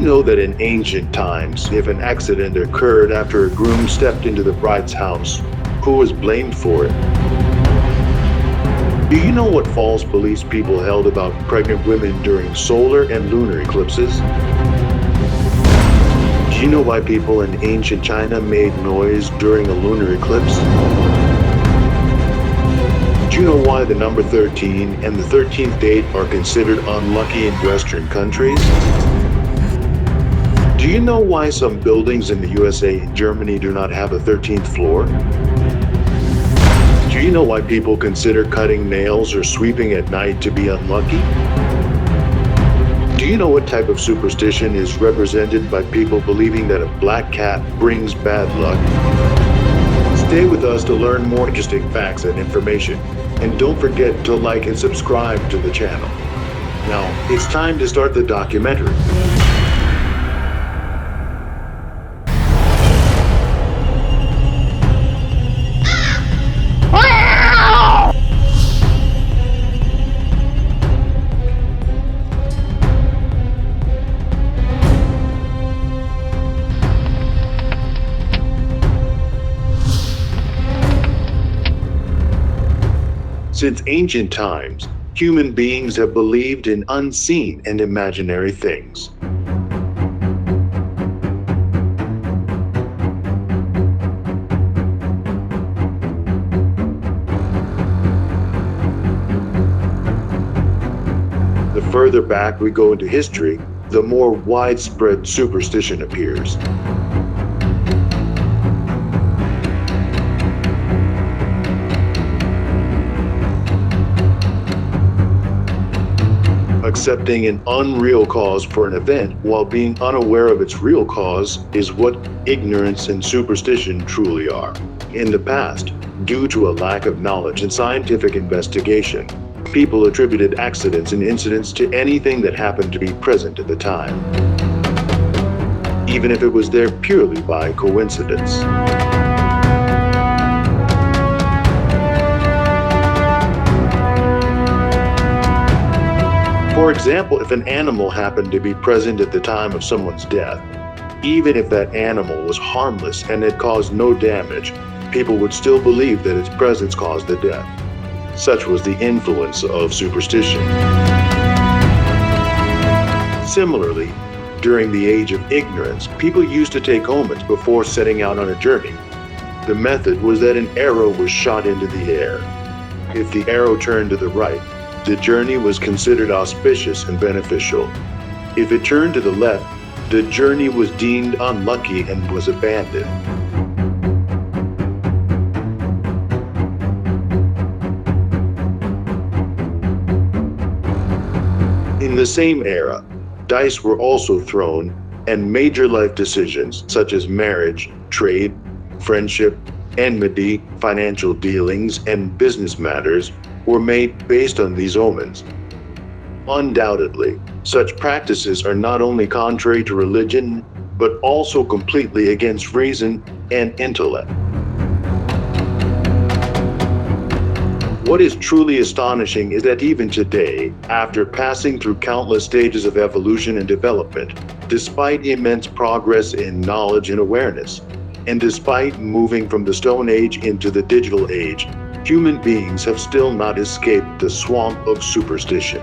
know that in ancient times, if an accident occurred after a groom stepped into the bride's house, who was blamed for it? Do you know what false beliefs people held about pregnant women during solar and lunar eclipses? Do you know why people in ancient China made noise during a lunar eclipse? Do you know why the number 13 and the 13th date are considered unlucky in Western countries? Do you know why some buildings in the USA and Germany do not have a 13th floor? Do you know why people consider cutting nails or sweeping at night to be unlucky? Do you know what type of superstition is represented by people believing that a black cat brings bad luck? Stay with us to learn more interesting facts and information, and don't forget to like and subscribe to the channel. Now, it's time to start the documentary. Since ancient times, human beings have believed in unseen and imaginary things. The further back we go into history, the more widespread superstition appears. Accepting an unreal cause for an event while being unaware of its real cause is what ignorance and superstition truly are. In the past, due to a lack of knowledge and scientific investigation, people attributed accidents and incidents to anything that happened to be present at the time, even if it was there purely by coincidence. For example, if an animal happened to be present at the time of someone's death, even if that animal was harmless and had caused no damage, people would still believe that its presence caused the death. Such was the influence of superstition. Similarly, during the age of ignorance, people used to take omens before setting out on a journey. The method was that an arrow was shot into the air. If the arrow turned to the right, the journey was considered auspicious and beneficial. If it turned to the left, the journey was deemed unlucky and was abandoned. In the same era, dice were also thrown, and major life decisions such as marriage, trade, friendship, enmity, financial dealings, and business matters were made based on these omens. Undoubtedly, such practices are not only contrary to religion, but also completely against reason and intellect. What is truly astonishing is that even today, after passing through countless stages of evolution and development, despite immense progress in knowledge and awareness, and despite moving from the Stone Age into the digital age, human beings have still not escaped the swamp of superstition.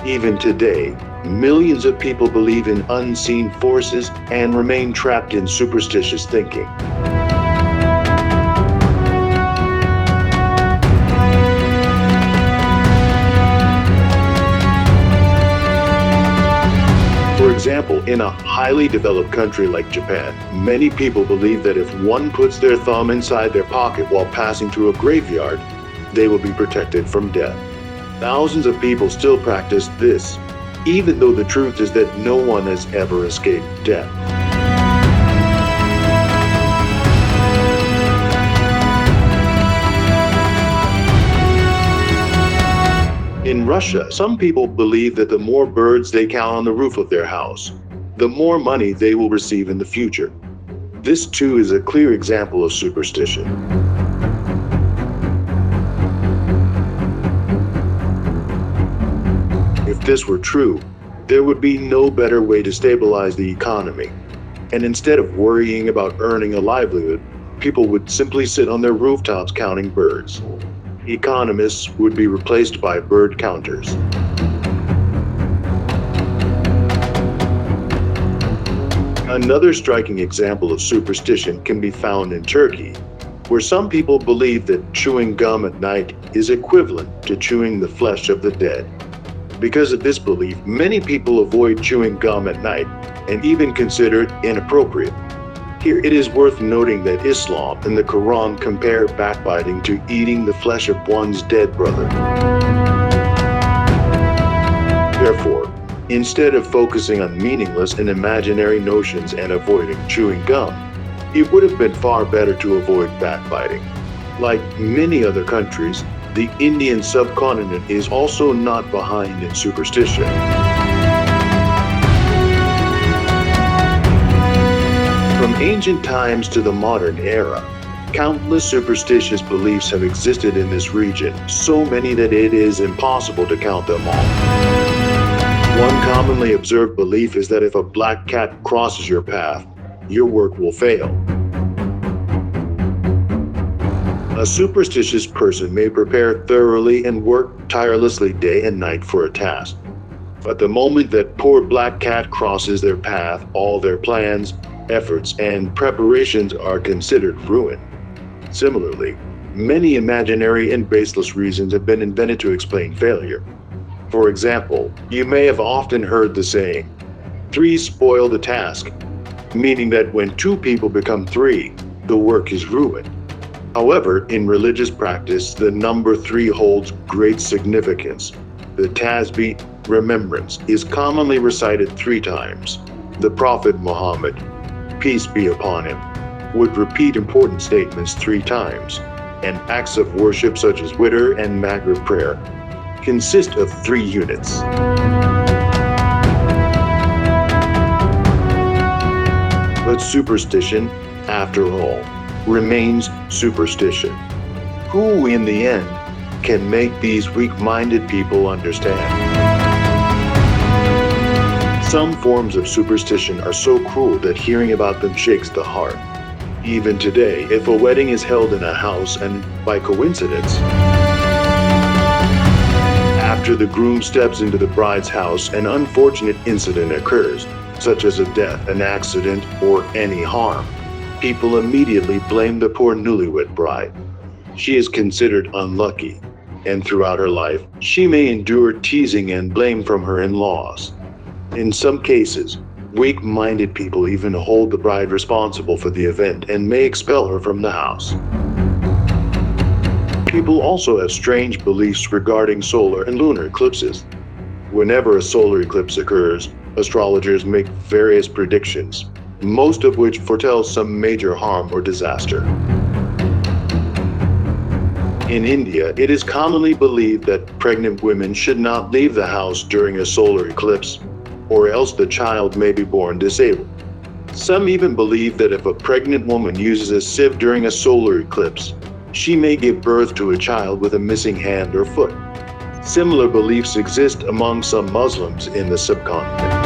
Even today, millions of people believe in unseen forces and remain trapped in superstitious thinking. For example, in a highly developed country like Japan, many people believe that if one puts their thumb inside their pocket while passing through a graveyard, they will be protected from death. Thousands of people still practice this, even though the truth is that no one has ever escaped death. In Russia, some people believe that the more birds they count on the roof of their house, the more money they will receive in the future. This too is a clear example of superstition. If this were true, there would be no better way to stabilize the economy. And instead of worrying about earning a livelihood, people would simply sit on their rooftops counting birds. Economists would be replaced by bird counters. Another striking example of superstition can be found in Turkey, where some people believe that chewing gum at night is equivalent to chewing the flesh of the dead. Because of this belief, many people avoid chewing gum at night and even consider it inappropriate. Here it is worth noting that Islam and the Quran compare backbiting to eating the flesh of one's dead brother. Therefore, instead of focusing on meaningless and imaginary notions and avoiding chewing gum, it would have been far better to avoid backbiting. Like many other countries, the Indian subcontinent is also not behind in superstition. From ancient times to the modern era, countless superstitious beliefs have existed in this region, so many that it is impossible to count them all. One commonly observed belief is that if a black cat crosses your path, your work will fail. A superstitious person may prepare thoroughly and work tirelessly day and night for a task. But the moment that poor black cat crosses their path, all their plans, efforts, and preparations are considered ruined. Similarly, many imaginary and baseless reasons have been invented to explain failure. For example, you may have often heard the saying, "Three spoil the task," meaning that when two people become three, the work is ruined. However, in religious practice, the number 3 holds great significance. The tasbih, remembrance, is commonly recited 3 times. The Prophet Muhammad, peace be upon him, would repeat important statements 3 times, and acts of worship such as Witr and Maghrib prayer consist of 3 units. But superstition, after all, remains superstition. Who, in the end, can make these weak-minded people understand? Some forms of superstition are so cruel that hearing about them shakes the heart. Even today, if a wedding is held in a house and, by coincidence, after the groom steps into the bride's house, an unfortunate incident occurs, such as a death, an accident, or any harm, people immediately blame the poor newlywed bride. She is considered unlucky, and throughout her life, she may endure teasing and blame from her in-laws. In some cases, weak-minded people even hold the bride responsible for the event and may expel her from the house. People also have strange beliefs regarding solar and lunar eclipses. Whenever a solar eclipse occurs, astrologers make various predictions, most of which foretell some major harm or disaster. In India, it is commonly believed that pregnant women should not leave the house during a solar eclipse, or else the child may be born disabled. Some even believe that if a pregnant woman uses a sieve during a solar eclipse, she may give birth to a child with a missing hand or foot. Similar beliefs exist among some Muslims in the subcontinent.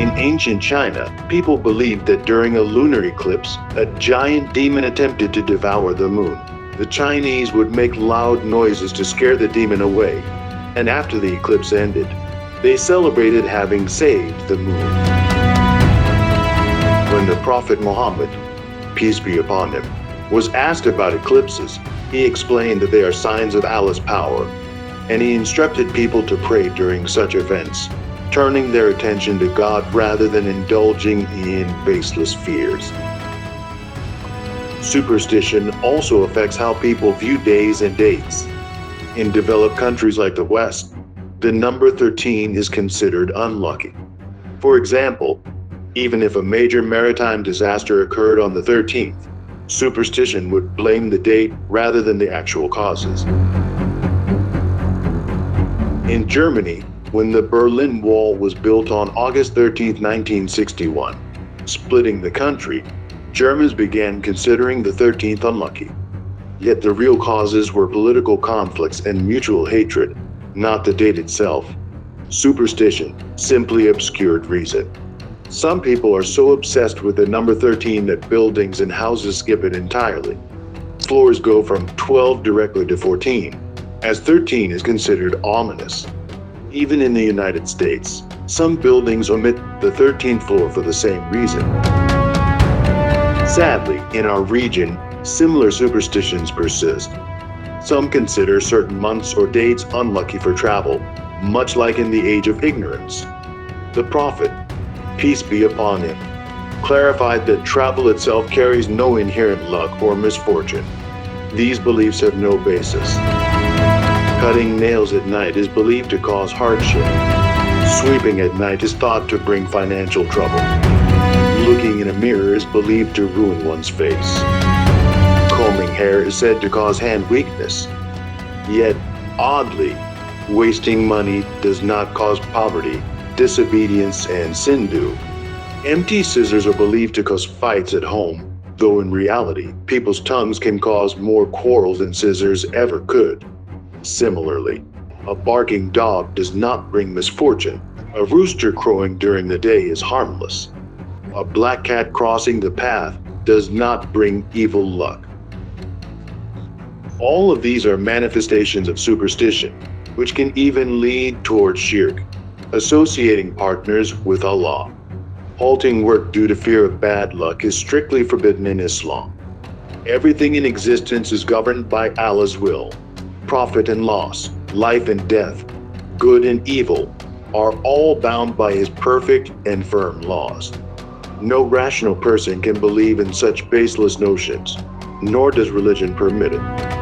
In ancient China, people believed that during a lunar eclipse, a giant demon attempted to devour the moon. The Chinese would make loud noises to scare the demon away, and after the eclipse ended, they celebrated having saved the moon. When the Prophet Muhammad, peace be upon him, was asked about eclipses, he explained that they are signs of Allah's power, and he instructed people to pray during such events, turning their attention to God rather than indulging in baseless fears. Superstition also affects how people view days and dates. In developed countries like the West, the number 13 is considered unlucky. For example, even if a major maritime disaster occurred on the 13th, superstition would blame the date rather than the actual causes. In Germany, when the Berlin Wall was built on August 13, 1961, splitting the country, Germans began considering the 13th unlucky. Yet the real causes were political conflicts and mutual hatred, not the date itself. Superstition, simply obscured reason. Some people are so obsessed with the number 13 that buildings and houses skip it entirely. Floors go from 12 directly to 14, as 13 is considered ominous. Even in the United States, some buildings omit the 13th floor for the same reason. Sadly, in our region, similar superstitions persist. Some consider certain months or dates unlucky for travel, much like in the age of ignorance. The Prophet, peace be upon him, clarified that travel itself carries no inherent luck or misfortune. These beliefs have no basis. Cutting nails at night is believed to cause hardship. Sweeping at night is thought to bring financial trouble. Looking in a mirror is believed to ruin one's face. Combing hair is said to cause hand weakness. Yet, oddly, wasting money does not cause poverty, disobedience, and sin do. Empty scissors are believed to cause fights at home, though in reality, people's tongues can cause more quarrels than scissors ever could. Similarly, a barking dog does not bring misfortune. A rooster crowing during the day is harmless. A black cat crossing the path does not bring evil luck. All of these are manifestations of superstition, which can even lead toward shirk, associating partners with Allah. Halting work due to fear of bad luck is strictly forbidden in Islam. Everything in existence is governed by Allah's will. Profit and loss, life and death, good and evil, are all bound by His perfect and firm laws. No rational person can believe in such baseless notions, nor does religion permit it.